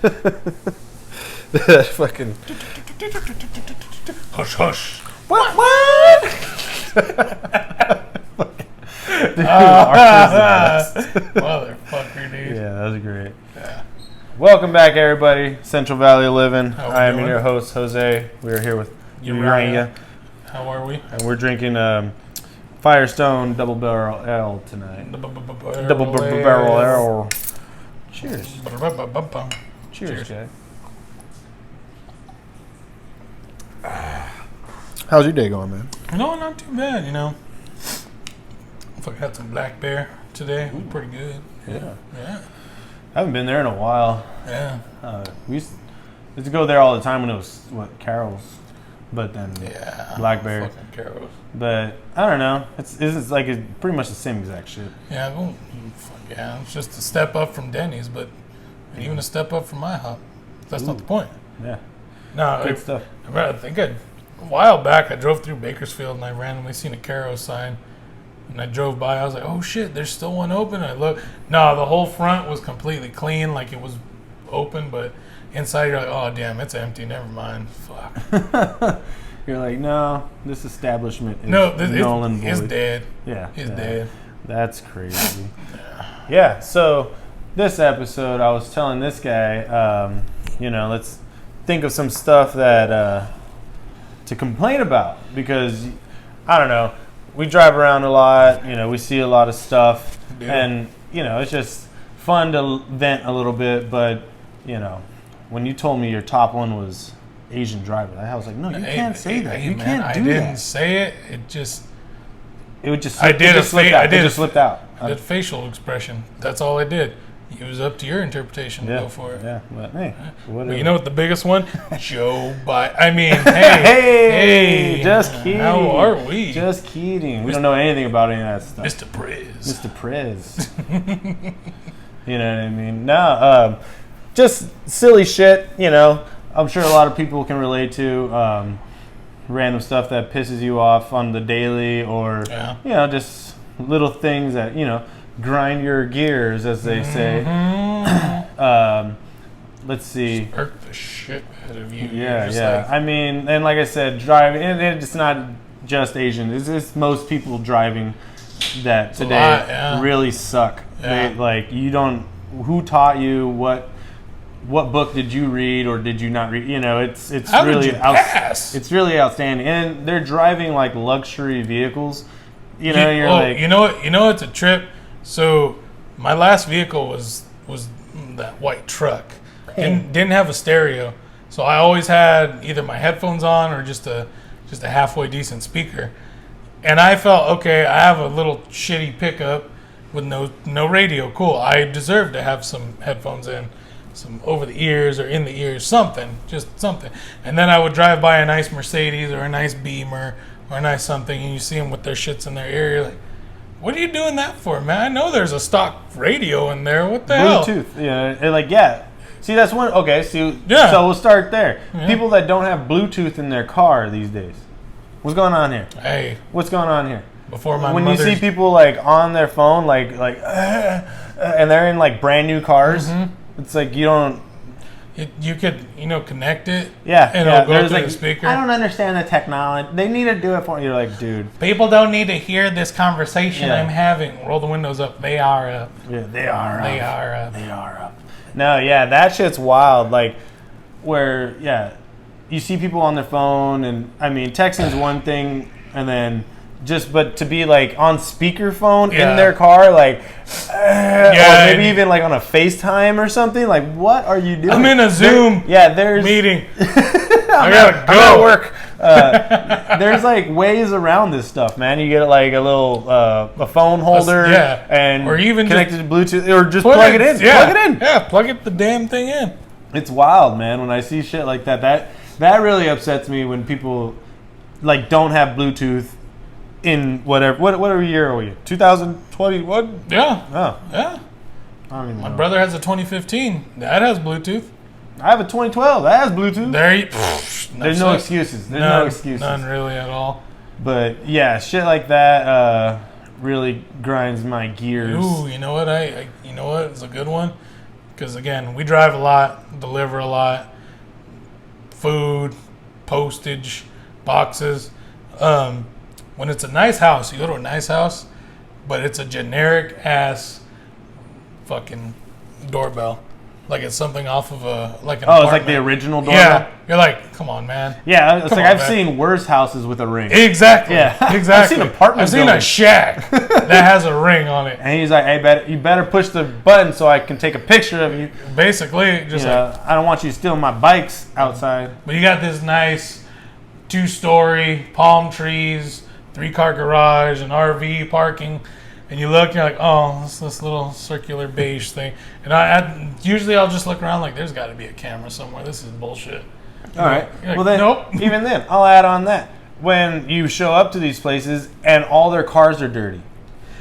That fucking hush hush. What? Dude, Motherfucker, dude. Yeah, that was great. Yeah. Welcome back, everybody. Central Valley Livin. How we I am doing? your host, Jose. We are here with Uriah. How are we? and we're drinking Firestone Double Barrel Ale tonight. Double Barrel Ale. Cheers. Cheers, guy. How's your day going, man? No, not too bad, you know. I had some black bear today. It was pretty good. Yeah. Yeah. I haven't been there in a while. Yeah. We used to go there all the time when it was, Carol's. But then Yeah. Blackberry. Fucking Carol's. But I don't know. It's pretty much the same exact shit. Yeah, well, fuck yeah. It's just a step up from Denny's, but even a step up from IHOP. That's not the point. Yeah. No, Good stuff. I think a while back I drove through Bakersfield and I randomly seen a Caro sign. And I drove by, I was like, oh shit, there's still one open. I looked. No, the whole front was completely clean, like it was open, but inside you're like, oh damn, it's empty, never mind. Fuck. You're like, no, this establishment is null and it's void. dead. Yeah. It's dead. That's crazy. Yeah, so this episode I was telling this guy, let's think of some stuff that to complain about, because I don't know, we drive around a lot, we see a lot of stuff, and it's just fun to vent a little bit. But when you told me your top one was Asian driver, I was like, no, you can't say that. You can't do that. I didn't say it. It just slipped out. I did facial expression. That's all I did. It was up to your interpretation to go for it. Yeah, but hey, whatever. But you know what the biggest one? Joe Biden. I mean, hey, just kidding. How are we? Just kidding. We don't know anything about any of that stuff. Mr. Prez. Mr. Prez. You know what I mean? No, just silly shit, I'm sure a lot of people can relate to random stuff that pisses you off on the daily, or, just little things that, grind your gears, as they say. Let's see. Spark the shit out of you. Yeah. I mean, and like I said, driving, and it's not just Asian. It's most people driving that today really suck. Yeah. Who taught you? What book did you read or did you not read? It's How really did you pass? It's really outstanding, and they're driving like luxury vehicles. You know it's a trip. So my last vehicle was that white truck. Didn't have a stereo, so I always had either my headphones on or just a halfway decent speaker. And I felt, okay, I have a little shitty pickup with no radio. Cool, I deserve to have some headphones in, some over the ears or in the ears, just something. And then I would drive by a nice Mercedes or a nice Beamer or a nice something, and you see them with their shits in their ear. You're like, what are you doing that for, man? I know there's a stock radio in there. What the hell? Bluetooth. See, that's one. Okay, so we'll start there. Yeah. People that don't have Bluetooth in their car these days. What's going on here? Hey. What's going on here? When you see people on their phone, and they're in brand new cars, it's like you don't. You could, connect it. Yeah. And it'll go through the speaker. I don't understand the technology. They need to do it for you. You're like, dude. People don't need to hear this conversation I'm having. Roll the windows up. They are up. Yeah, they are up. They are up. They are up. No, yeah, that shit's wild. You see people on their phone, and I mean, texting is one thing, and then but to be on speakerphone in their car, or maybe even on a FaceTime or something. What are you doing? I'm in a Zoom meeting. I gotta go. I'm at work. There's ways around this stuff, man. You get a little a phone holder, or even connected to Bluetooth, or just plug it in. Yeah. Plug it in. Yeah, plug the damn thing in. It's wild, man. When I see shit like that, that really upsets me when people don't have Bluetooth in whatever year are you? 2021? Yeah. Oh. Yeah. I don't even know. My brother has a 2015. That has Bluetooth. I have a 2012. That has Bluetooth. There's no excuses. There's no excuses. None really at all. But yeah, shit like that really grinds my gears. Ooh, you know what? You know what? It's a good one. Because, again, we drive a lot, deliver a lot, food, postage, boxes. When it's a nice house, you go to a nice house, but it's a generic-ass fucking doorbell. Like it's something off of an it's like apartment. the original doorbell? Yeah. You're like, come on, man. Yeah, it's like on, I've seen worse houses with a ring. Exactly. Yeah. Exactly. I've seen apartments. I've seen a shack that has a ring on it. And he's like, hey, you better push the button so I can take a picture of you. Basically, just I don't want you stealing my bikes outside. But you got this nice 2-story, palm trees, 3-car garage, an RV parking. And you look, and you're like, oh, it's this little circular beige thing. And usually I'll just look around like, there's got to be a camera somewhere. This is bullshit. All right. Like, well, then, nope. Even then, I'll add on that. When you show up to these places and all their cars are dirty.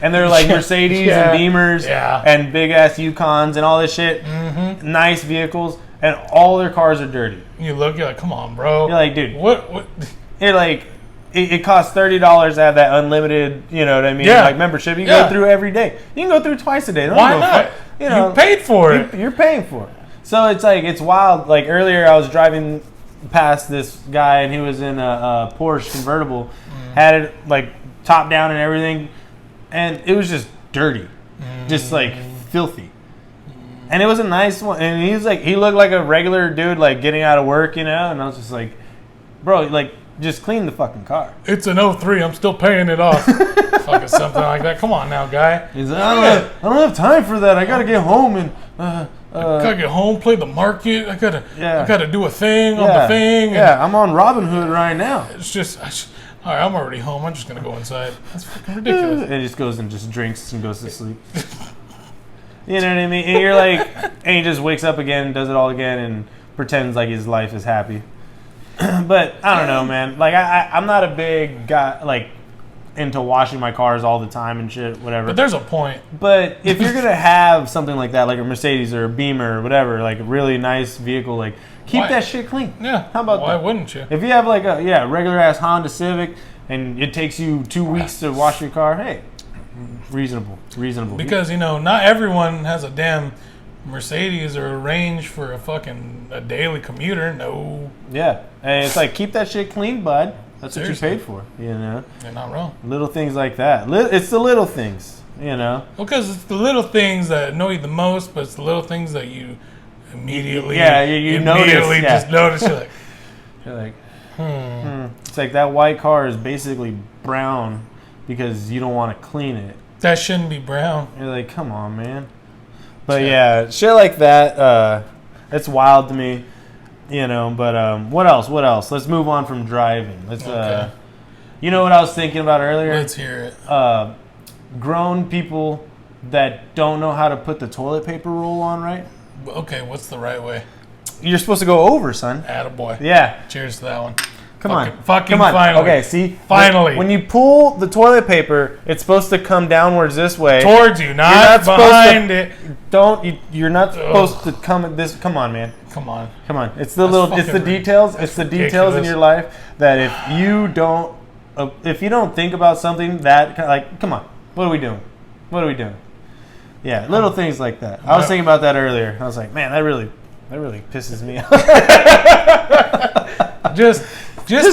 And they're like Mercedes and Beamers and big-ass Yukons and all this shit. Mm-hmm. Nice vehicles. And all their cars are dirty. You look, you're like, come on, bro. You're like, dude. What? You're like... It costs $30 to have that unlimited, you know what I mean, like membership. You go through every day. You can go through twice a day. Why not? You paid for it. You're paying for it. So it's like, it's wild. Like earlier I was driving past this guy and he was in a Porsche convertible, had it like top down and everything, and it was just dirty, just like filthy. And it was a nice one. And he was like, he looked like a regular dude, like getting out of work, you know. And I was just like, bro, like, just clean the fucking car. It's an 03. I'm still paying it off. Fucking something like that. Come on now, guy. He's like, I don't have time for that. I gotta get home and I gotta get home, play the market. I gotta do a thing on the thing. Yeah, I'm on Robinhood right now. It's just, all right, I'm already home. I'm just gonna go inside. That's fucking ridiculous. And he just goes and just drinks and goes to sleep. You know what I mean? And you're like, and he just wakes up again, does it all again, and pretends like his life is happy. But I don't know, man. Like I'm not a big guy like into washing my cars all the time and shit, whatever. But there's a point. But if you're gonna have something like that, like a Mercedes or a Beamer or whatever, like a really nice vehicle, like keep that shit clean. Yeah. How about that? Why wouldn't you? If you have like a regular ass Honda Civic and it takes you 2 weeks to wash your car, hey, reasonable. Because not everyone has a damn Mercedes or a Range for a daily commuter. No. Yeah, and it's like keep that shit clean, bud. That's Seriously. what you paid for. You're not wrong. Little things like that. It's the little things, Well, because it's the little things that annoy you the most, but it's the little things that you immediately notice. Just notice. You're like, It's like that white car is basically brown because you don't want to clean it. That shouldn't be brown. You're like, come on, man. But yeah, shit like that, it's wild to me, but what else? Let's move on from driving. Okay. You know what I was thinking about earlier? Let's hear it. Grown people that don't know how to put the toilet paper roll on right. Okay, what's the right way? You're supposed to go over, son. Attaboy. Yeah. Cheers to that one. Come on. Finally. Okay, see? Finally. When you pull the toilet paper, it's supposed to come downwards this way. Towards you, not behind it. You're not supposed to come at this. Come on, man. Come on. It's the details. It's the details in your life that if you don't think about something that, like, come on. What are we doing? Yeah, little things like that. I was thinking about that earlier. I was like, man, that really pisses me off. Just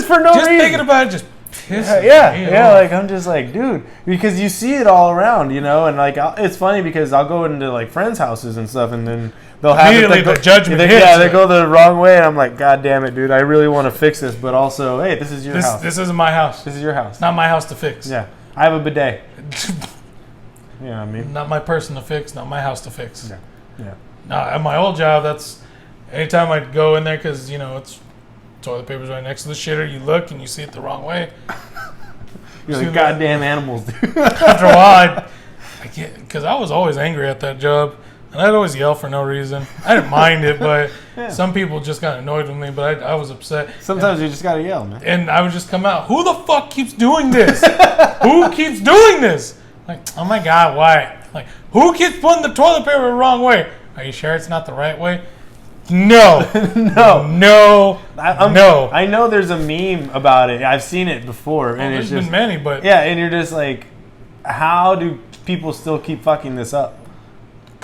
for no reason. Just thinking about it just pisses me off. off. Like I'm just like, dude, because you see it all around, and like it's funny because I'll go into like friends' houses and stuff, and then they'll have the judgment hits. Yeah, they go the wrong way, and I'm like, God damn it, dude, I really want to fix this, but also, hey, this is your house. This isn't my house. This is your house. Not my house to fix. Yeah, I have a bidet. You know what I mean? Not my person to fix. Not my house to fix. Yeah. Now, at my old job, that's anytime I'd go in there because it's toilet paper's right next to the shitter. You look and you see it the wrong way. You're like goddamn animals, dude. After a while, I get because I was always angry at that job, and I'd always yell for no reason. I didn't mind it, but some people just got annoyed with me. But I was upset. Sometimes you just gotta yell, man. And I would just come out. Who the fuck keeps doing this? Who keeps doing this? Like, oh my God, why? Like, who keeps putting the toilet paper the wrong way? Are you sure it's not the right way? No. No. I know there's a meme about it. I've seen it before. And there's been many, but... Yeah, and you're just like, how do people still keep fucking this up?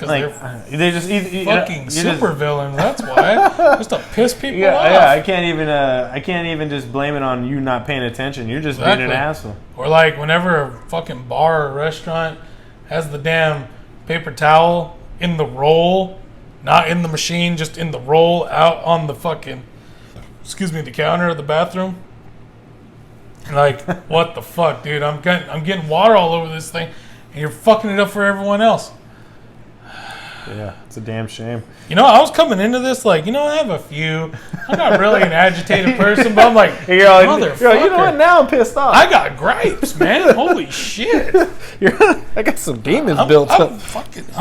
Because Like they're they just fucking super villains. That's why. Just to piss people off. Yeah, I can't even just blame it on you not paying attention. You're just being an asshole. Or like whenever a fucking bar or restaurant has the damn paper towel in the roll, not in the machine, just in the roll out on the fucking, the counter of the bathroom. Like, what the fuck, dude? I'm getting water all over this thing, and you're fucking it up for everyone else. Yeah, it's a damn shame. You know, I was coming into this like, I have a few. I'm not really an agitated person, but I'm like, motherfucker. You know what? Now I'm pissed off. I got gripes, man. Holy shit. I got some demons built up.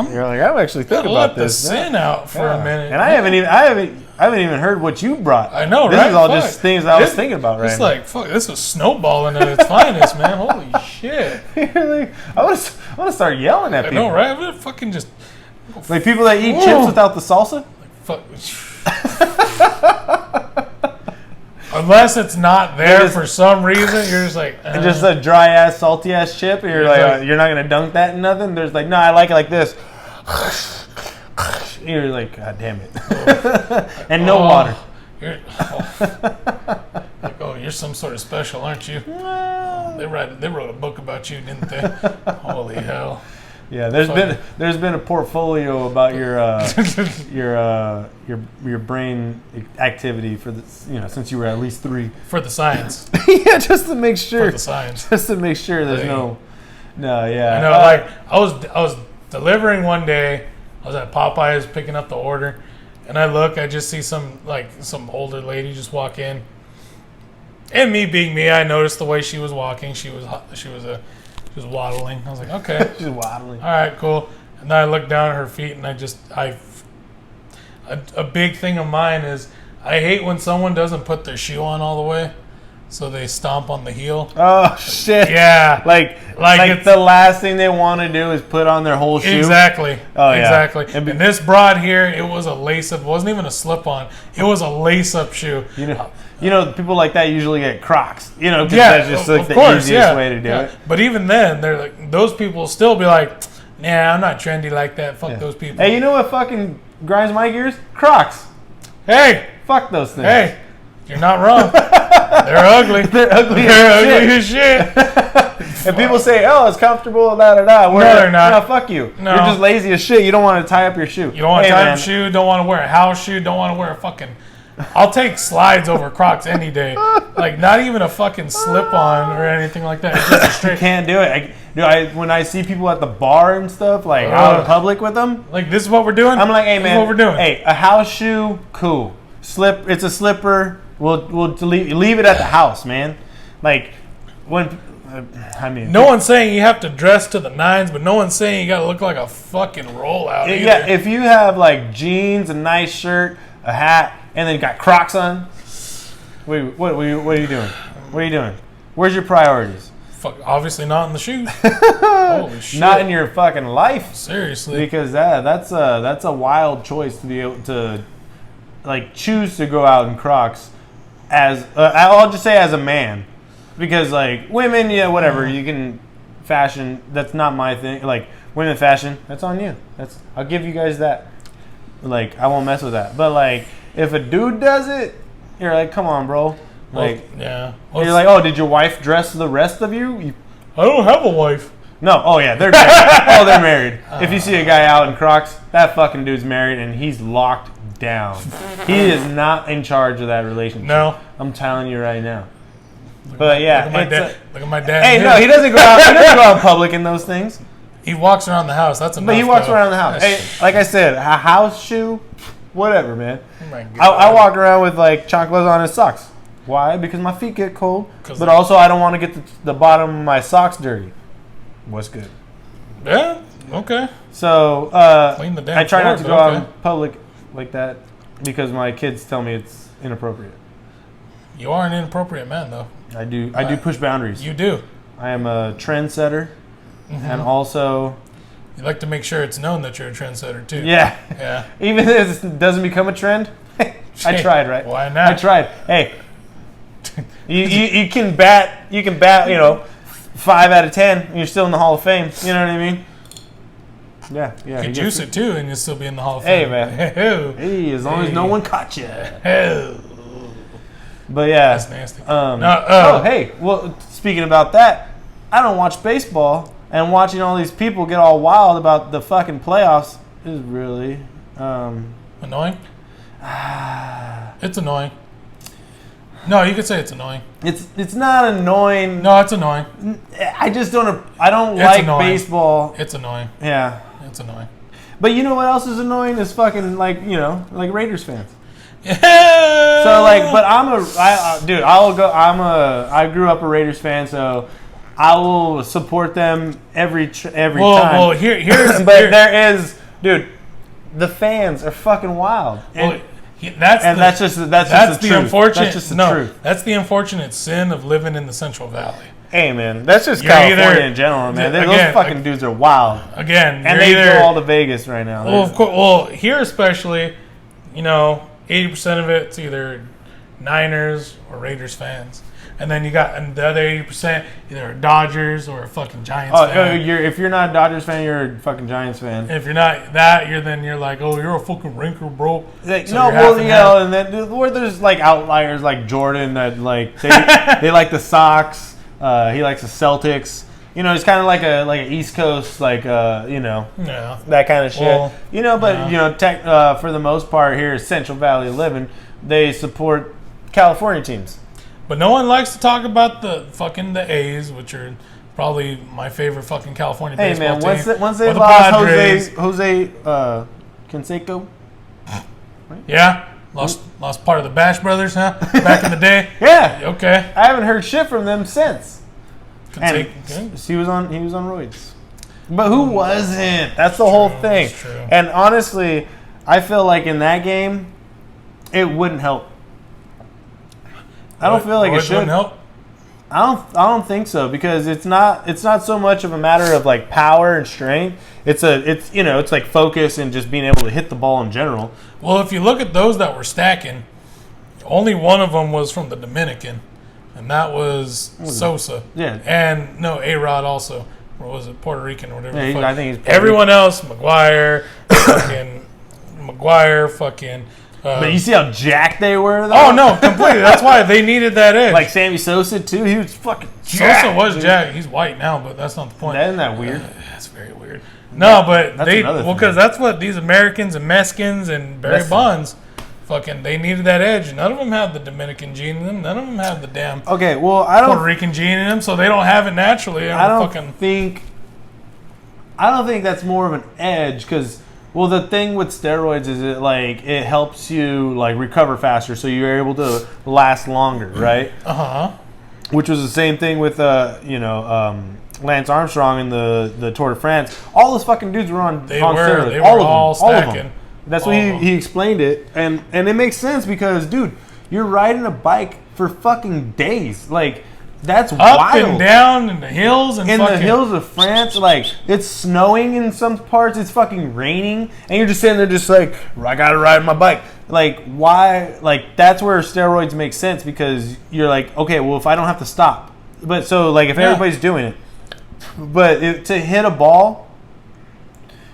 You're like, I'm actually thinking about this. Let the sin out for a minute. And I haven't even heard what you brought. I know, this right? This is all just things I was thinking about right now. It's like, fuck, this is snowballing at its finest, man. Holy shit. Like, I want to start yelling at people. I know, right? I'm gonna fucking just... Like people that eat chips without the salsa? Like, unless it's not there for some reason, you're just like... Just a dry-ass, salty-ass chip, and you're like, you're not going to dunk that in nothing? There's like, no, I like it like this. You're like, God damn it. And no water. You're some sort of special, aren't you? They wrote a book about you, didn't they? Holy hell. Yeah, there's been a portfolio about your brain activity for since you were at least 3. For the science. Yeah, just to make sure. For the science. Just to make sure there's yeah. I know, like I was delivering one day. I was at Popeyes picking up the order, and I just see some older lady just walk in. And me being me, I noticed the way she was walking. She was waddling. I was like, okay. She's waddling. All right, cool. And then I looked down at her feet, and a big thing of mine is I hate when someone doesn't put their shoe on all the way, so they stomp on the heel. Oh shit! Yeah, like the last thing they want to do is put on their whole shoe. Exactly. Oh yeah. Exactly. And this broad here, it was a lace-up. It wasn't even a slip-on. It was a lace-up shoe. You know, people like that usually get Crocs. Because that's just like the easiest way to do it. But even then, they're like, those people still be like, nah, I'm not trendy like that. Fuck those people. Hey, you know what fucking grinds my gears? Crocs. Hey, fuck those things. Hey, you're not wrong. They're ugly. They're ugly as shit. And people say, "Oh, it's comfortable." No, they're not. No, fuck you. No. You're just lazy as shit. You don't want to tie up your shoe. You don't want to tie up your shoe. Don't want to wear a house shoe. Don't want to wear a fucking... I'll take slides over Crocs any day. Like, not even a fucking slip-on or anything like that. It's just a straight... You can't do it. When I see people at the bar and stuff, like out in public with them, like, this is what we're doing. I'm like, hey man, this is what we're doing. Hey, a house shoe, cool. It's a slipper. We'll leave it at the house, man. Like when. No one's saying you have to dress to the nines, but no one's saying you got to look like a fucking rollout. Yeah, if you have like jeans, a nice shirt, a hat, and then you got Crocs on, wait, what are you doing? What are you doing? Where's your priorities? Obviously not in the shoes. Holy shit. Not in your fucking life. Seriously. Because that's a wild choice to be able to like choose to go out in Crocs as I'll just say as a man. Because, like, women, yeah, whatever, you can fashion, that's not my thing. Like, women fashion, that's on you. I'll give you guys that. Like, I won't mess with that. But, like, if a dude does it, you're like, come on, bro. Like, yeah. You're like, oh, did your wife dress the rest of you? I don't have a wife. No, oh, yeah, they're married. Oh, they're married. If you see a guy out in Crocs, that fucking dude's married and he's locked down. He is not in charge of that relationship. No. I'm telling you right now. But yeah, look at my dad. Hey, no, he doesn't go out. He doesn't go out in public in those things. He walks around the house. That's enough. But he walks around the house. Hey, like I said, a house shoe, whatever, man. Oh my God. I walk around with like chocolates on his socks. Why? Because my feet get cold. But also, I don't want to get the bottom of my socks dirty. What's good? Yeah. Okay. So clean the damn I try floor, not to go out in public like that because my kids tell me it's inappropriate. You are an inappropriate man, though. I do push boundaries. You do. I am a trendsetter, and also... You like to make sure it's known that you're a trendsetter, too. Yeah. Yeah. Even if it doesn't become a trend, I tried, right? Why not? I tried. Hey, you can bat, 5 out of 10, and you're still in the Hall of Fame. You know what I mean? Yeah. You can juice it too, and you'll still be in the Hall of Hey, Fame. man. Hey, as long as no one caught you. But yeah. That's nasty. Hey. Well, speaking about that, I don't watch baseball, and watching all these people get all wild about the fucking playoffs is really annoying. It's annoying. No, you could say it's annoying. It's not annoying. No, it's annoying. I just don't. I don't like annoying. baseball. It's annoying. Yeah. It's annoying. But you know what else is annoying is fucking like Raiders fans. Yeah. So like, but I grew up a Raiders fan, so I will support them every time. Well, here's there is, dude, the fans are fucking wild. That's just the truth. Unfortunate. That's just the truth. That's the unfortunate sin of living in the Central Valley. Hey man, that's just California in general, man. Those fucking dudes are wild. Again, and they go all to Vegas right now. Well, of course. Well, here especially, 80% of it's either Niners or Raiders fans. And then you got the other 80% either a Dodgers or a fucking Giants fan. If you're not a Dodgers fan, you're a fucking Giants fan. And if you're not that, you're like, oh, you're a fucking rinker, bro. And then where there's like outliers like Jordan that like they like the Sox. He likes the Celtics. He's kind of like an East Coast that kind of shit. Well, for the most part here, Central Valley Livin, they support California teams. But no one likes to talk about the A's, which are probably my favorite fucking California baseball team. Hey man, once they lost Jose Canseco, right? Yeah, lost part of the Bash Brothers, huh? Back in the day. Yeah. Okay. I haven't heard shit from them since. And he was on roids. But who wasn't? That's the whole thing. That's true. And honestly, I feel like in that game, it wouldn't help. I don't feel like it should help. I don't think so, because it's not so much of a matter of like power and strength. It's like focus and just being able to hit the ball in general. Well, if you look at those that were stacking, only one of them was from the Dominican, and that was Sosa. Yeah. And no, A-Rod also. Or was it Puerto Rican or whatever? Yeah, I think he's everyone else, McGuire, fucking. But you see how jacked they were, though? Oh, no, completely. That's why they needed that edge. Like Sammy Sosa, too. He was fucking jacked. Sosa was jacked. He's white now, but that's not the point. Isn't that weird? That's very weird. No, but that's because that's what these Americans and Mexicans and Barry Bonds, they needed that edge. None of them have the Dominican gene in them. None of them have the damn Puerto Rican gene in them, so they don't have it naturally. I don't think that's more of an edge, because... Well, the thing with steroids is it helps you like recover faster, so you're able to last longer, right? Which was the same thing with Lance Armstrong in the Tour de France. All those fucking dudes were on steroids. They were all stacking. Of them. That's what he explained it, and it makes sense because, dude, you're riding a bike for fucking days, like. That's wild. Up and down in the hills and the hills of France, like it's snowing in some parts, it's fucking raining, and you're just sitting there, just like, I gotta ride my bike. Like, why? Like, that's where steroids make sense, because you're like, okay, well, if I don't have to stop, but so like if everybody's doing it, but to hit a ball,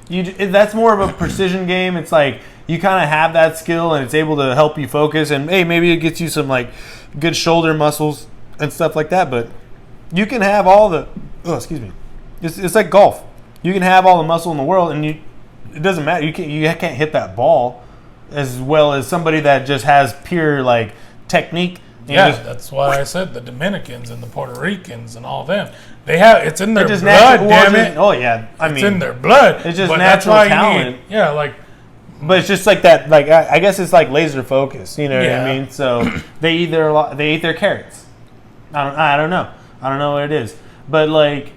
that's more of a precision game. It's like you kind of have that skill, and it's able to help you focus, and hey, maybe it gets you some like good shoulder muscles and stuff like that, but you can have all the it's like golf. You can have all the muscle in the world, and it doesn't matter. You can't hit that ball as well as somebody that just has pure like technique. That's why I said the Dominicans and the Puerto Ricans and all them. It's in their blood, damn it. Oh yeah, it's in their blood. It's just natural talent. But it's just like that. Like I guess it's like laser focus. You know what I mean? So they eat their carrots. I don't know. I don't know what it is. But, like,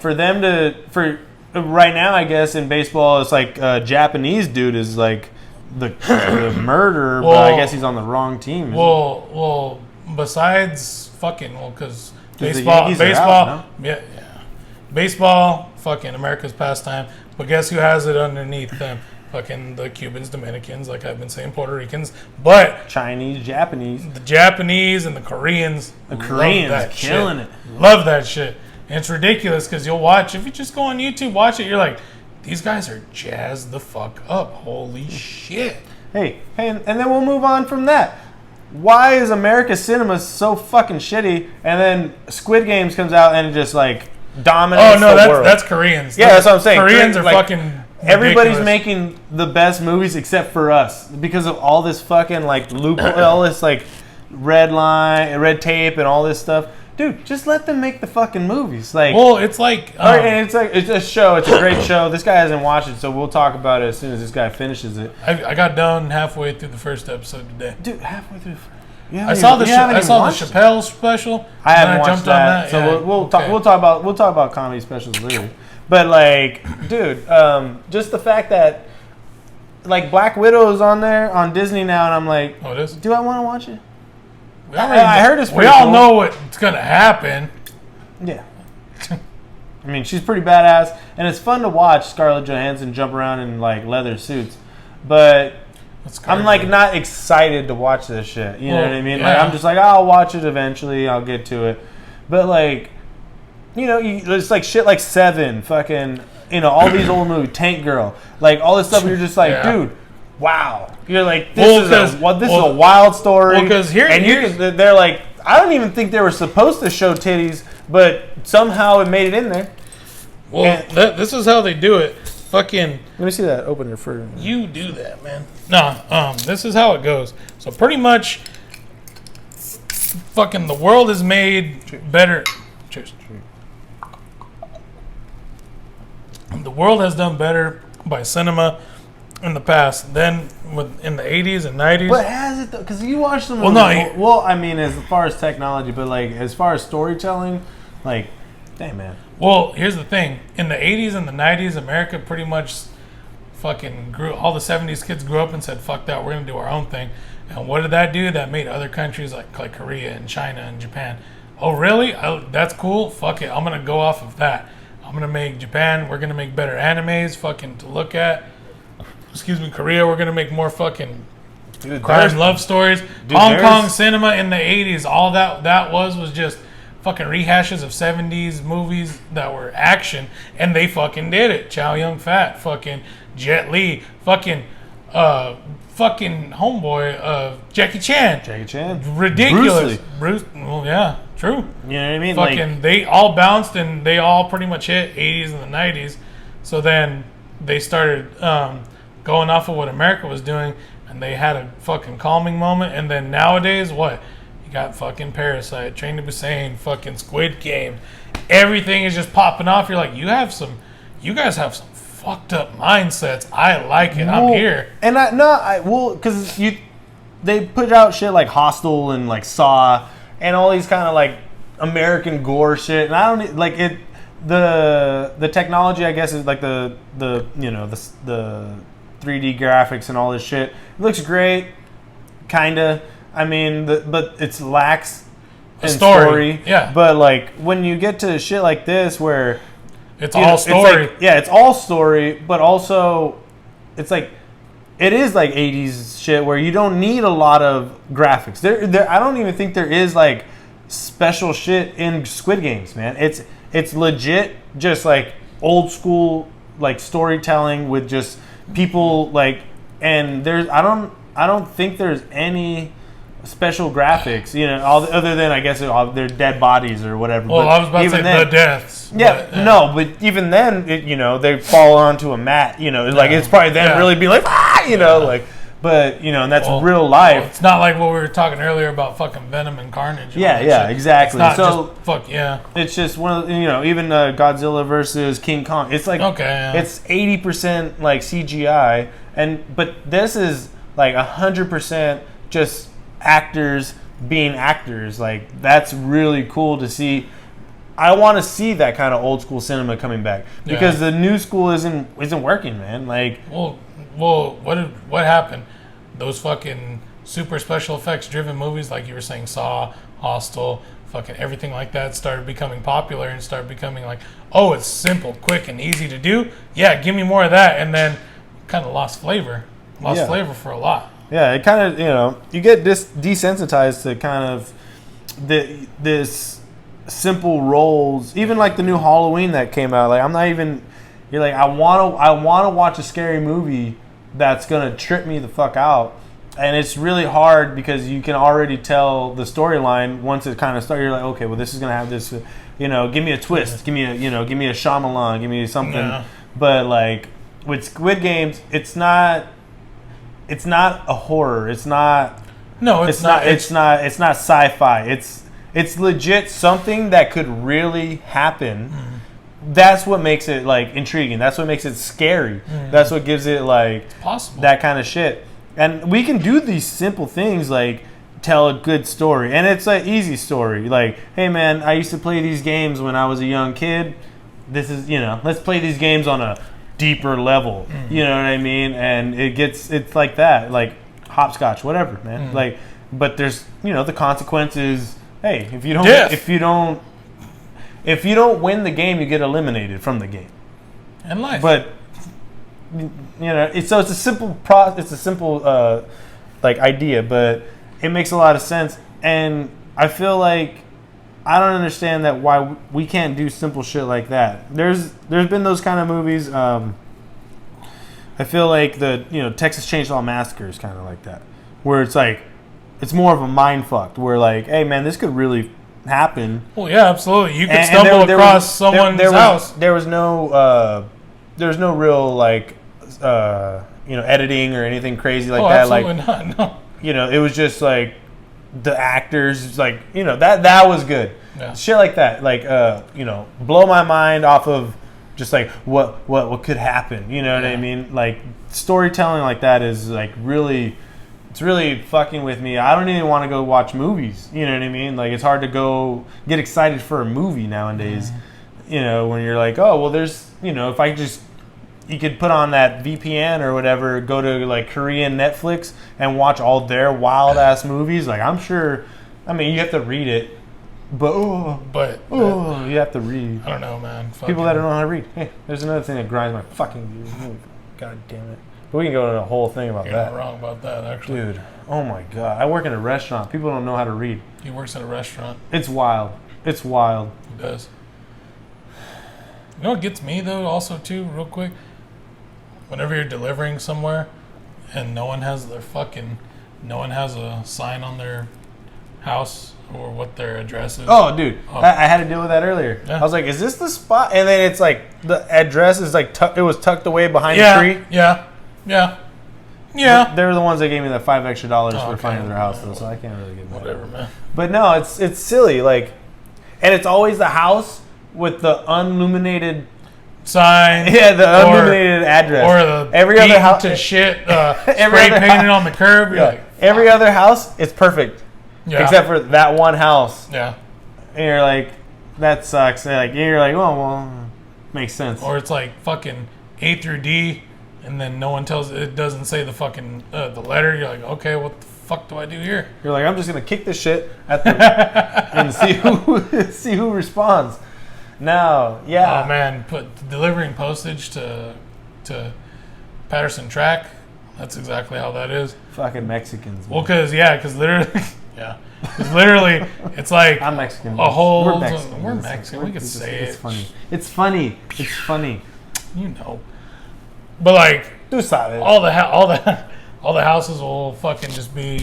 for them for right now, I guess, in baseball, it's like a Japanese dude is, like, the murderer, but I guess he's on the wrong team. Well, besides because baseball, baseball, fucking America's pastime. But guess who has it underneath them? Fucking the Cubans, Dominicans, like I've been saying, Puerto Ricans, but Chinese, Japanese, the Japanese and the Koreans, killing it. Love that shit. And it's ridiculous because you'll watch, if you just go on YouTube, watch it, you're like, these guys are jazzed the fuck up. Holy shit. Hey, and then we'll move on from that. Why is America's cinema so fucking shitty? And then Squid Games comes out and it just like dominates the world. That's Koreans. Yeah, that's what I'm saying. Koreans are like, fucking everybody's ridiculous. making the best movies except for us because of all this fucking like loophole, all this like red tape and all this stuff. Dude, just let them make the fucking movies. Like, well, it's like, and it's a show. It's a great show. This guy hasn't watched it, so we'll talk about it as soon as this guy finishes it. I got done halfway through the first episode today. Dude, halfway through. I saw the Chappelle special. I haven't watched that, so yeah. we'll talk about comedy specials later. But like, dude, just the fact that like Black Widow is on there on Disney now, and I'm like, oh, it is? Do I want to watch it? I heard it's pretty cool. Know what's gonna happen. Yeah. I mean, she's pretty badass, and it's fun to watch Scarlett Johansson jump around in like leather suits. But I'm like not excited to watch this shit. You know what I mean? Yeah. Like I'm just like, I'll watch it eventually. I'll get to it. But like, you know, it's like shit like Seven, fucking, you know, all these old movies, Tank Girl, like all this stuff. You're just like, dude, wow. You're like, this is a wild story. Because they're like, I don't even think they were supposed to show titties, but somehow it made it in there. Well, this is how they do it. Fucking. Let me see that opener for you. Do that, man. No, this is how it goes. So pretty much, fucking the world is made better. Cheers. The world has done better by cinema in the past than in the 80s and 90s. But has it though? Because you watch them. I mean, as far as technology, but like as far as storytelling, like, damn man. Well, here's the thing: in the 80s and the 90s, America pretty much fucking grew. All the 70s kids grew up and said, "Fuck that, we're gonna do our own thing." And what did that do? That made other countries like Korea and China and Japan. Oh, really? That's cool. Fuck it, I'm gonna go off of that. I'm gonna make Japan. We're gonna make better animes, fucking to look at. Excuse me, Korea. We're gonna make more fucking crime love stories. Hong Kong cinema in the 80s. All that was just fucking rehashes of 70s movies that were action, and they fucking did it. Chow Yun-fat, fucking Jet Li, fucking homeboy, Jackie Chan. Ridiculous. Bruce. Well, yeah, true. You know what I mean? Fucking, they all bounced and they all pretty much hit 80s and the 90s. So then they started going off of what America was doing, and they had a fucking calming moment. And then nowadays, what? You got fucking Parasite, Train to Busan, fucking Squid Game. Everything is just popping off. You're like, you guys have some fucked up mindsets. I like it. I'm here. And because they put out shit like Hostel and like Saw and all these kind of like American gore shit. And I don't like it. The technology, I guess, is like the 3D graphics and all this shit. It looks great, kinda. I mean, but it lacks in story. Yeah. But like when you get to shit like this, where it's all story. It's all story, but also it's like it is like 80s shit where you don't need a lot of graphics. There I don't even think there is like special shit in Squid Games, man. It's legit just like old school like storytelling with just people like, and I don't think there's any special graphics, you know, other than I guess they're dead bodies or whatever. Well, I was about to say the deaths. Yeah, but even then, they fall onto a mat. You know, like it's probably them really being like, like. But and that's real life. Well, it's not like what we were talking earlier about fucking Venom and Carnage. Yeah, exactly. It's not It's just one of even Godzilla versus King Kong. It's like it's 80% like CGI, but this is like 100% just actors being actors. Like that's really cool to see. I want to see that kind of old school cinema coming back because the new school isn't working, man. Like, well, what happened? Those fucking super special effects driven movies, like you were saying, Saw, Hostel, fucking everything like that, started becoming popular and started becoming like, oh, it's simple, quick, and easy to do. Yeah, give me more of that, and then kind of lost flavor for a lot. Yeah, it kind of you get desensitized to kind of this simple roles. Even like the new Halloween that came out, like I'm not even You're like, I want to watch a scary movie that's gonna trip me the fuck out. And it's really hard because you can already tell the storyline once it kind of starts. You're like, okay, well, this is gonna have this, give me a twist, give me a Shyamalan, give me something. Yeah. But like with Squid Games, it's not a horror. It's not. No, it's not. It's not sci-fi. It's legit something that could really happen. Mm-hmm. That's what makes it like intriguing. That's what makes it scary. Mm-hmm. That's what gives it like it's possible. That kind of shit. And we can do these simple things like tell a good story. And it's an easy story. Like, hey, man, I used to play these games when I was a young kid. This is, let's play these games on a deeper level. Mm-hmm. You know what I mean? And it's like that. Like hopscotch, whatever, man. Mm-hmm. Like, but there's, the consequences. Hey, if you don't win the game, you get eliminated from the game. And life. But it's a simple like idea, but it makes a lot of sense. And I feel like I don't understand that why we can't do simple shit like that. There's been those kind of movies. I feel like the Texas Chainsaw Massacre is kind of like that, where it's like it's more of a mind fuck. Where like, hey man, this could really happen. Well, yeah, absolutely. You could stumble across someone's house. There was no real like editing or anything crazy like that. Absolutely not. No. It was just like the actors, like that was good. Yeah. Shit like that, like blow my mind off of just like what could happen. You know what I mean? Like storytelling like that is like really. It's really fucking with me. I don't even want to go watch movies. You know what I mean? Like, it's hard to go get excited for a movie nowadays. Mm-hmm. When you're like, oh, well, there's, if you could put on that VPN or whatever, go to, like, Korean Netflix and watch all their wild-ass movies. Like, I'm sure, you have to read it. But you have to read. I don't know, man. People that don't know how to read. Hey, there's another thing that grinds my fucking gears. God damn it. We can go into a whole thing about You're that. You're not wrong about that, actually. Dude, oh my God. I work in a restaurant. People don't know how to read. He works at a restaurant. It's wild. It's wild. It does. You know what gets me, though, also, too, real quick? Whenever you're delivering somewhere and no one has a sign on their house or what their address is. Oh, dude. I had to deal with that earlier. Yeah. I was like, is this the spot? And then it's like, the address is like, it was tucked away behind the tree. Yeah. They were the ones that gave me the $5 extra for finding their house, though, so I can't really get mad. Whatever, man. But no, it's silly, like, and it's always the house with the unilluminated sign. Yeah, the unilluminated address. Or the every other house to shit spray painted on the curb. You're like, every other house, it's perfect, except for that one house. Yeah, and you're like, that sucks. And you're like, well, makes sense. Or it's like fucking A through D. And then no one tells it doesn't say the fucking the letter. You're like, okay, what the fuck do I do here? You're like, I'm just gonna kick this shit at the and see who responds. Now, yeah. Oh man, delivering postage to Patterson Track. That's exactly how that is. Fucking Mexicans. Man. Well, because literally, because literally, it's like I'm Mexican. A whole. We're Mexican. We're Mexican. We could say it. It's funny. You know. But like, tú sabes. all the houses will fucking just be,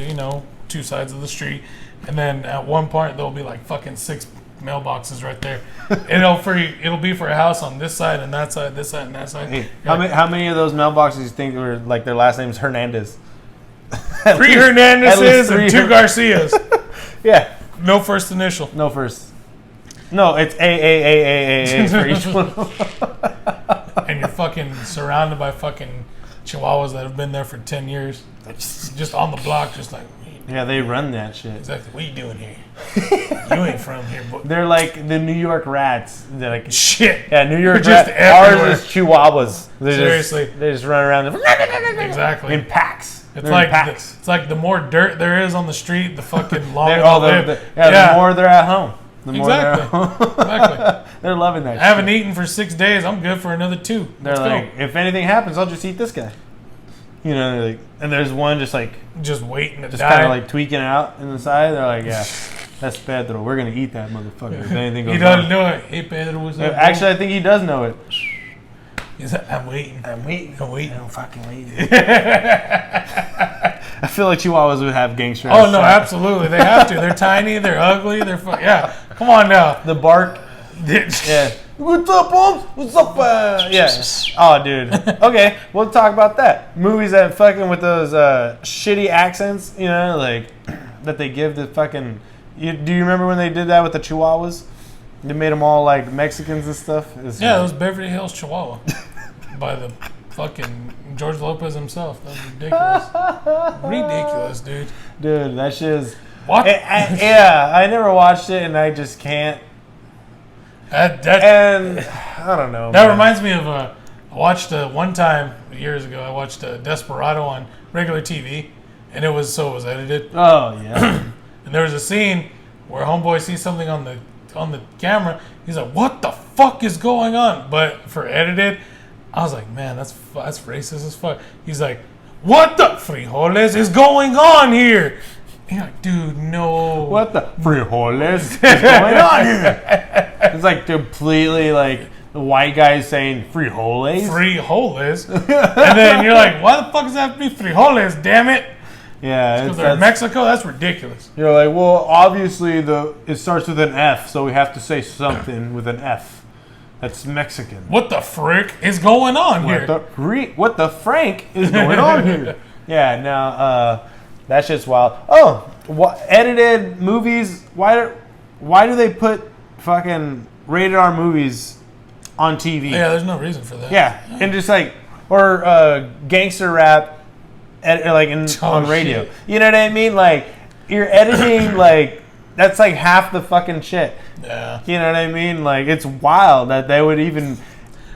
two sides of the street, and then at one part there'll be like fucking 6 mailboxes right there. It'll be for a house on this side and that side, this side and that side. Hey, how many of those mailboxes do you think were like their last name's Hernandez? 3 Hernandezes and 2 Garcias. Yeah. No first initial. No first. No, it's A for each one. And you're fucking surrounded by fucking chihuahuas that have been there for 10 years. Just on the block, just like... Yeah, they run that shit. Exactly. What are you doing here? You ain't from here, boy. They're like the New York rats. They're like... Shit. Yeah, New York rats. Ours is chihuahuas. Seriously. They just run around. Exactly. In packs. It's like the more dirt there is on the street, the fucking longer the more they're at home. Exactly. They're loving that shit. I haven't eaten for 6 days. I'm good for another 2. They're like, if anything happens, I'll just eat this guy. And there's one just waiting to die. Just kind of like tweaking out in the side. They're like, yeah, that's Pedro. We're going to eat that motherfucker if anything goes He doesn't know it. Hey, Pedro, what's up? Actually, I think he does know it. He's like, I'm waiting. I'm waiting. I'm fucking waiting. I feel like Chihuahuas would have gangster. Oh no, absolutely. They have to. They're tiny. They're ugly. Yeah. Come on now. The bark. Yeah. What's up, Holmes? What's up? Yeah. Oh, dude. Okay, we'll talk about that. Movies that fucking with those shitty accents, you know, like that they give the fucking. Do you remember when they did that with the Chihuahuas? They made them all like Mexicans and stuff. Yeah, it was Beverly Hills Chihuahua by the fucking George Lopez himself. That was ridiculous. Ridiculous, dude. Dude, that shit is. What? I never watched it, and I just can't. And I don't know. That reminds me of I watched one time years ago. I watched Desperado on regular TV, and it was edited. Oh yeah. And there was a scene where homeboy sees something on the camera. He's like, "What the fuck is going on?" But for edited, I was like, "Man, that's racist as fuck." He's like, "What the frijoles is going on here?" And you're like, "Dude, no." What the frijoles is going on here? It's like completely like the white guy saying frijoles. Frijoles. And then you're like, "Why the fuck does that have to be frijoles? Damn it!" Yeah, because they're in Mexico. That's ridiculous. You're like, well, obviously it starts with an F, so we have to say something with an F. That's Mexican. What the frick is going on here? What the frank is going on here? Yeah, no, that shit's wild. Oh, edited movies. Why do they put fucking rated R movies on TV? Yeah, there's no reason for that. Yeah, and just like or gangster rap. On radio, shit. You know what I mean? Like you're editing, like that's like half the fucking shit. Yeah, you know what I mean? Like it's wild that they would even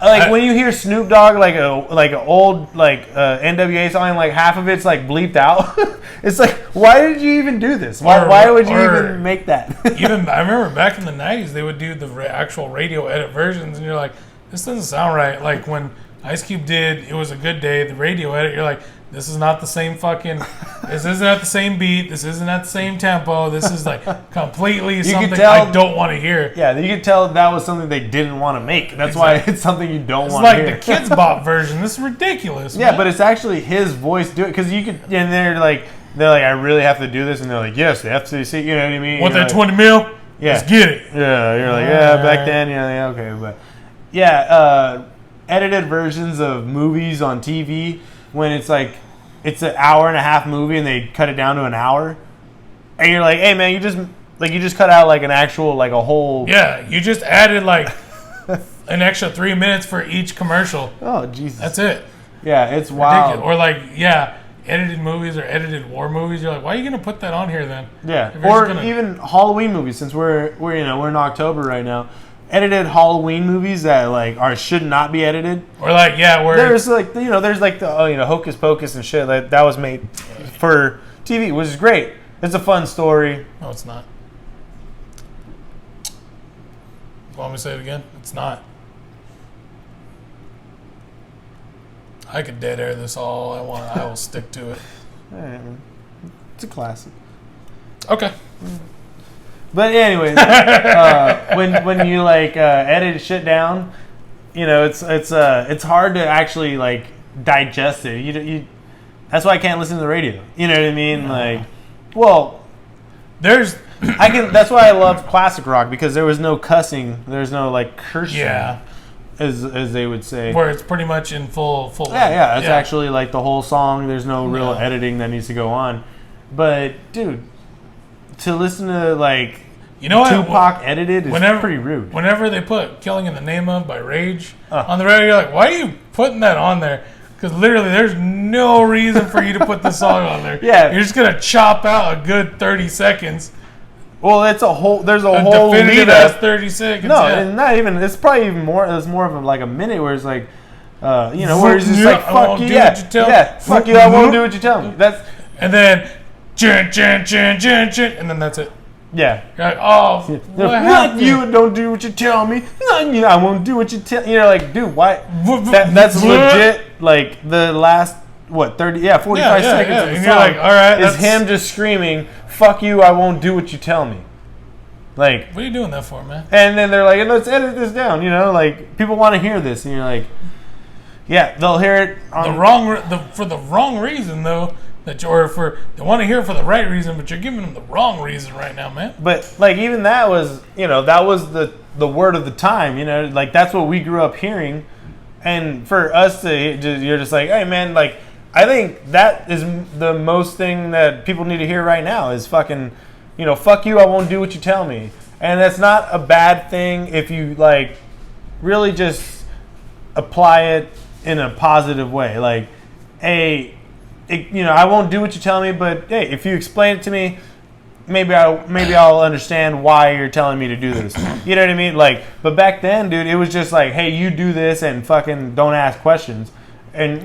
when you hear Snoop Dogg like an old NWA song, like half of it's like bleeped out. It's like, why did you even do this? Why would you even make that? Even I remember back in the 90s, they would do the actual radio edit versions, and you're like, this doesn't sound right. Like when Ice Cube did "It Was a Good Day," the radio edit, you're like, this is not the same fucking. This isn't at the same beat. This isn't at the same tempo. This is like completely something I don't want to hear. Yeah, you could tell that was something they didn't want to make. That's why it's something you don't want to hear. It's like the Kids Bop version. This is ridiculous. Yeah, man. But it's actually his voice doing it because you could. And they're like, I really have to do this, and they're like, yes, the FCC. You know what I mean? Want that 20 mil? Yeah, let's get it. Yeah, you're like, yeah. Back then, yeah, okay, but yeah, edited versions of movies on TV when it's like. It's an hour and a half movie, and they cut it down to an hour. And you're like, "Hey, man, you just cut out like an actual a whole." Yeah, you just added like an extra 3 minutes for each commercial. Oh Jesus, that's it. Yeah, it's wild. Ridiculous. Or edited movies or edited war movies. You're like, why are you gonna put that on here then? Yeah, or even Halloween movies. Since we're in October right now. Edited Halloween movies that should not be edited, or where there's there's the Hocus Pocus and shit that was made for TV, which is great. It's a fun story. No, it's not. You want me to say it again? It's not. I could dead air this all I want. I will stick to it. All right, man. It's a classic. Okay. But anyways, when you edit shit down, it's hard to actually digest it. You that's why I can't listen to the radio. You know what I mean? That's why I love classic rock because there was no cussing. There's no cursing. Yeah. As they would say. Where it's pretty much in full. Yeah. It's actually the whole song. There's no real editing that needs to go on. But dude. To listen to Tupac edited is pretty rude. Whenever they put "Killing in the Name of" by Rage on the radio, you're like, why are you putting that on there? Because literally, there's no reason for you to put the song on there. Yeah, you're just gonna chop out a good 30 seconds. Well, there's a whole lead up. 30 seconds. No, yeah. Not even. It's probably even more. It's more of a minute where it's where it's just fuck you, fuck you, I won't do what you tell me. And then. And then that's it. Yeah. You're like, oh, what happened? You don't do what you tell me. Not you, I won't do what you tell. You're like, dude, why? That's legit. The last 45 seconds of the song. You're like, all right, is him just screaming, "Fuck you, I won't do what you tell me." What are you doing that for, man? And then they're like, let's edit this down. People want to hear this, and you're like, Yeah, they'll hear it for the wrong reason though. Or they want to hear it for the right reason, but you're giving them the wrong reason right now, man. But like even that was, that was the word of the time, like that's what we grew up hearing, and for us you're just like, hey man, like I think that is the most thing that people need to hear right now is fucking, fuck you, I won't do what you tell me, and that's not a bad thing if you like really just apply it in a positive way, like, hey. I won't do what you tell me, but hey, if you explain it to me, maybe I'll understand why you're telling me to do this. You know what I mean? Like, but back then, dude, it was just like, hey, you do this and fucking don't ask questions. And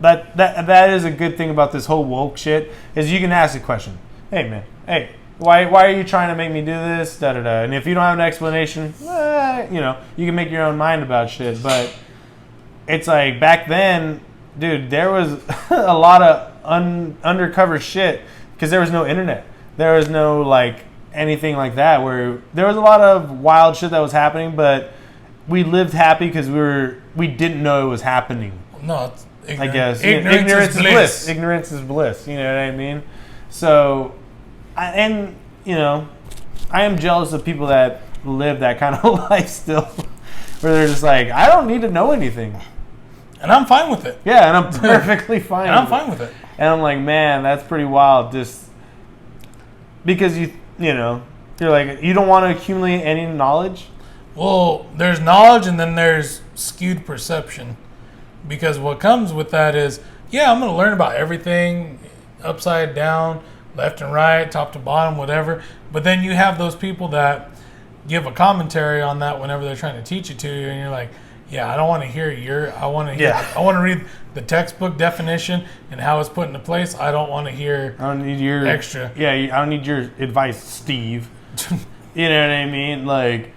that is a good thing about this whole woke shit is you can ask a question. Hey man, hey, why are you trying to make me do this? Da da da. And if you don't have an explanation, you can make your own mind about shit. But it's like back then. Dude, there was a lot of undercover shit because there was no internet. There was no like anything like that where there was a lot of wild shit that was happening, but we lived happy because we didn't know it was happening. No, it's I guess ignorance is bliss. Ignorance is bliss. You know what I mean? So, I am jealous of people that live that kind of life still, where they're just like, I don't need to know anything. And I'm fine with it. Yeah, and I'm perfectly fine. And I'm fine with it. And I'm like, man, that's pretty wild. Just because you're like, you don't want to accumulate any knowledge. Well, there's knowledge, and then there's skewed perception. Because what comes with that is, yeah, I'm going to learn about everything, upside down, left and right, top to bottom, whatever. But then you have those people that give a commentary on that whenever they're trying to teach it to you, and you're like, yeah, I don't want to hear I want to read the textbook definition and how it's put into place. I don't want to hear. I don't need your extra. Yeah, I don't need your advice, Steve. You know what I mean? Like,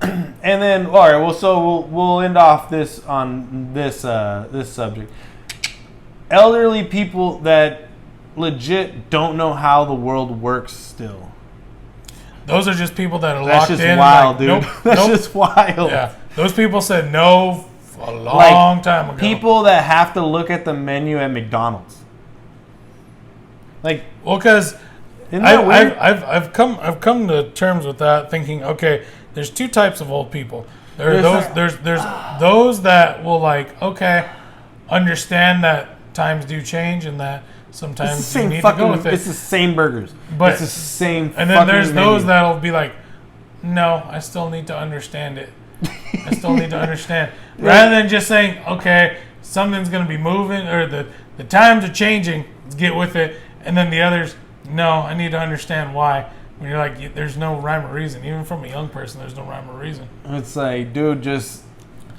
and then all right. Well, so we'll end off this on this subject. Elderly people that legit don't know how the world works still. Those are just people that are locked in. That's just wild, dude. Nope, That's just wild. Yeah. Those people said no a long time ago. People that have to look at the menu at McDonald's. Like, well, because I've come to terms with that, thinking, okay, there's two types of old people. There's those that will like, okay, understand that times do change and that sometimes you need to go with it. It's the same burgers, but it's the same. And then there's those that'll be like, no, I still need to understand it. I still need to understand. Rather than just saying, okay, something's going to be moving or the times are changing, let's get with it. And then the others, no, I need to understand why. When you're like, there's no rhyme or reason. Even from a young person, there's no rhyme or reason. It's like, dude, just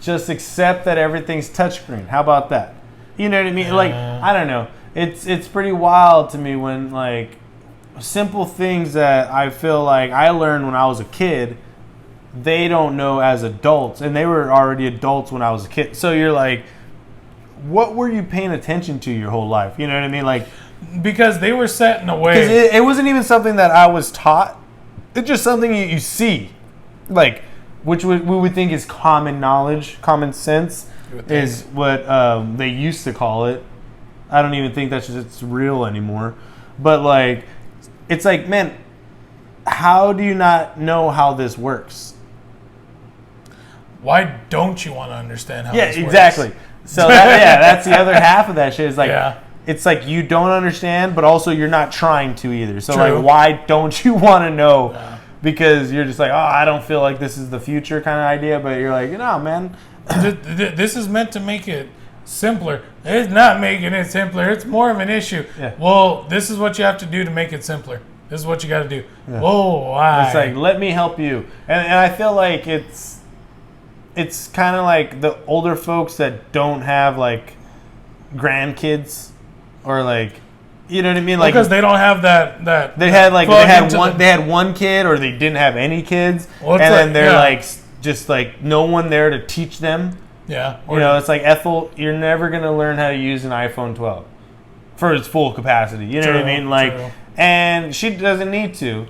accept that everything's touchscreen. How about that? You know what I mean? Like, I don't know. It's pretty wild to me when, like, simple things that I feel like I learned when I was a kid, they don't know as adults, and they were already adults when I was a kid. So you're like, what were you paying attention to your whole life? You know what I mean? Like, because they were set in a way. Because it wasn't even something that I was taught. It's just something you see, like, which we would think is common knowledge, common sense is what they used to call it. I don't even think it's real anymore. But like, it's like, man, how do you not know how this works? Why don't you want to understand how this works? Yeah, exactly. So that's the other half of that shit. Is like, it's like you don't understand, but also you're not trying to either. So like, why don't you want to know? Yeah. Because you're just like, oh, I don't feel like this is the future kind of idea. But you're like, no, man. This is meant to make it simpler. It's not making it simpler. It's more of an issue. Yeah. Well, this is what you have to do to make it simpler. This is what you got to do. Yeah. Whoa, why? It's like, let me help you. And I feel like it's kind of like the older folks that don't have like grandkids or like, you know what I mean? Like, because they don't have that they had one kid or they didn't have any kids, then they're like just like no one there to teach them. Yeah. You know, it's like, Ethel, you're never going to learn how to use an iPhone 12 for its full capacity. You know what I mean? Like, and she doesn't need to,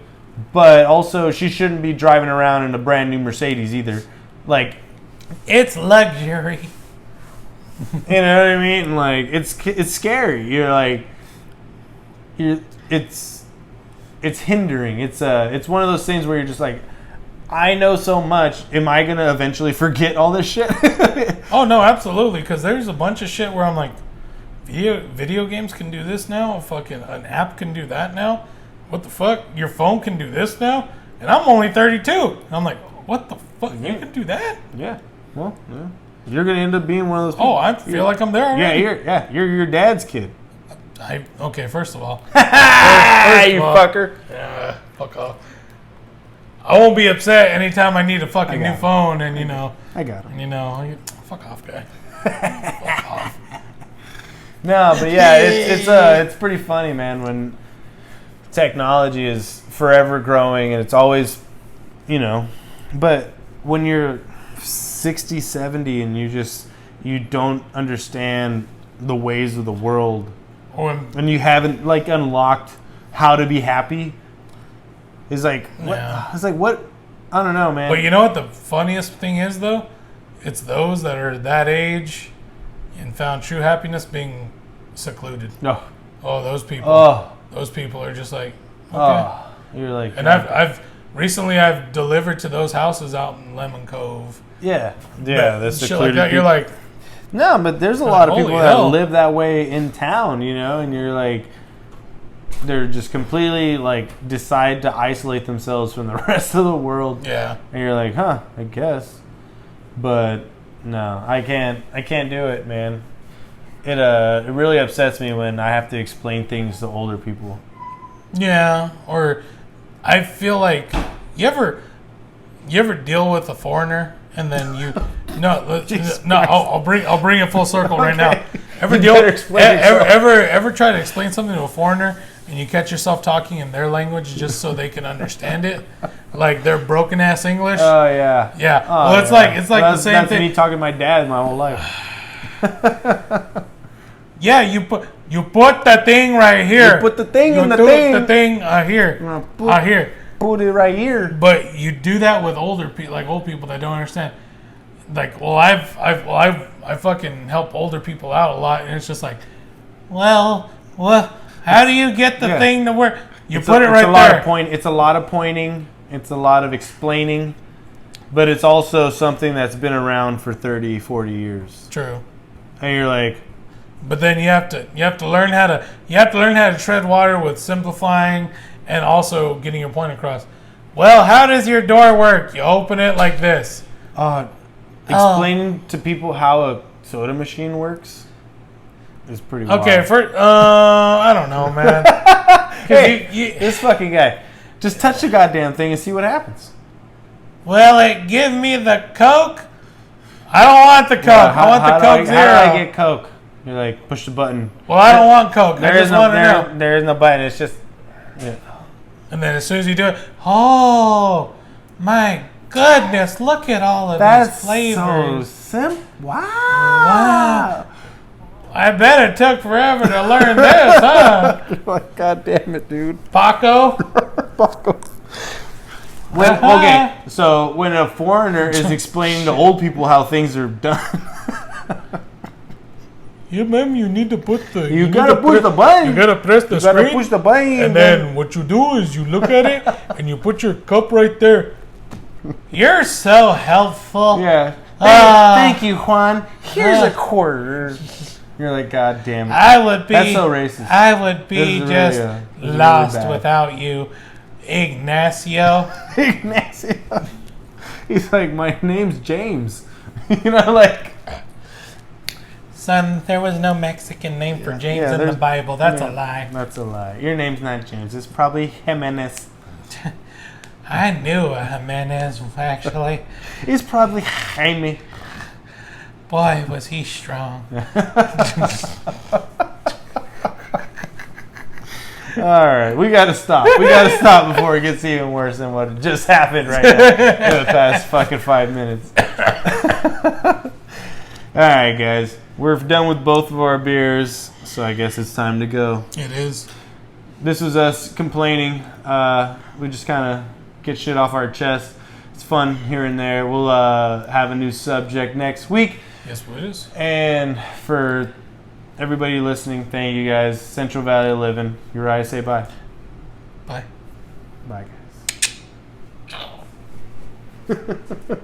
but also she shouldn't be driving around in a brand new Mercedes either. Like, it's luxury. You know what I mean? And like it's scary. You're like it's hindering. It's one of those things where you're just like, I know so much. Am I gonna eventually forget all this shit? Oh no, absolutely. Because there's a bunch of shit where I'm like, video games can do this now. Fucking an app can do that now. What the fuck? Your phone can do this now, and I'm only 32. And I'm like, what the fuck? You can do that? Yeah. Well, yeah. You're gonna end up being one of those people. Oh, I feel like I'm there already. You're your dad's kid. Okay, first of all, You fucker. Yeah, fuck off. I won't be upset anytime I need a fucking new phone, and I got him. Fuck off, guy. Fuck off. No, but yeah, it's pretty funny, man, when technology is forever growing and it's always, but when you're 60, 70 and you don't understand the ways of the world and you haven't like unlocked how to be happy, it's like, what? I don't know, man. But you know what the funniest thing is, though? It's those that are that age and found true happiness being secluded. No. Oh, those people. Oh. Those people are just like, okay. Oh, you're like. And I've recently delivered to those houses out in Lemon Cove. Yeah. The shit secluded like that. You're like, no, but there's a lot of people holy that hell. live that way in town, and you're like, they're just completely like decide to isolate themselves from the rest of the world. yeah. And you're like, huh, I guess. But no, I can't do it, man. It really upsets me when I have to explain things to older people. Yeah, or I feel like you ever deal with a foreigner and then I'll bring it full circle right now. Ever try to explain something to a foreigner and you catch yourself talking in their language just so they can understand it, like their broken ass English? Oh yeah. Yeah. Oh, well, it's like the same that's thing. me talking to my dad my whole life. Yeah, you put the thing right here. You put the thing you in the do thing. the thing here. Here. Put it right here. But you do that with older people, like old people that don't understand. Like, well, I fucking help older people out a lot, and it's just like, well, how do you get the thing to work? You put it right there. It's a lot of pointing. It's a lot of explaining, but it's also something that's been around for 30, 40 years. True. And you're like, but then you have to learn how to tread water with simplifying and also getting your point across. Well, how does your door work? You open it like this. Explaining to people how a soda machine works is pretty wild. Okay, I don't know, man. Hey, this fucking guy. Just touch the goddamn thing and see what happens. Will it give me the Coke? I don't want the Coke. I want the Coke Zero. How do I get Coke? You're like, push the button. Well, I don't want Coke. I just want to know. There is no button. It's just... Yeah. And then as soon as you do it, oh, my goodness, look at all of these flavors. That's so simple. Wow. I bet it took forever to learn this, huh? Like, God damn it, dude. Paco? Paco. Okay, so when a foreigner is explaining to old people how things are done... Yeah, ma'am, you need to put the... You gotta push the button. You gotta press the screen. You gotta push the button. And then what you do is you look at it and you put your cup right there. You're so helpful. Yeah. Thank you, Juan. Here's a quarter. You're like, God damn it. That's so racist. I would be just lost really without you, Ignacio. Ignacio. He's like, my name's James. Like... Son, there was no Mexican name for James in the Bible. That's a lie. That's a lie. Your name's not James. It's probably Jimenez. I knew a Jimenez, actually. It's probably Jaime. Boy, was he strong. All right, we got to stop. We got to stop before it gets even worse than what just happened right now in the past fucking 5 minutes. All right, guys. We're done with both of our beers, so I guess it's time to go. It is. This was us complaining. We just kind of get shit off our chest. It's fun here and there. We'll have a new subject next week. Yes, please. And for everybody listening, thank you guys. Central Valley of Livin. Uriah, say bye. Bye. Bye, guys.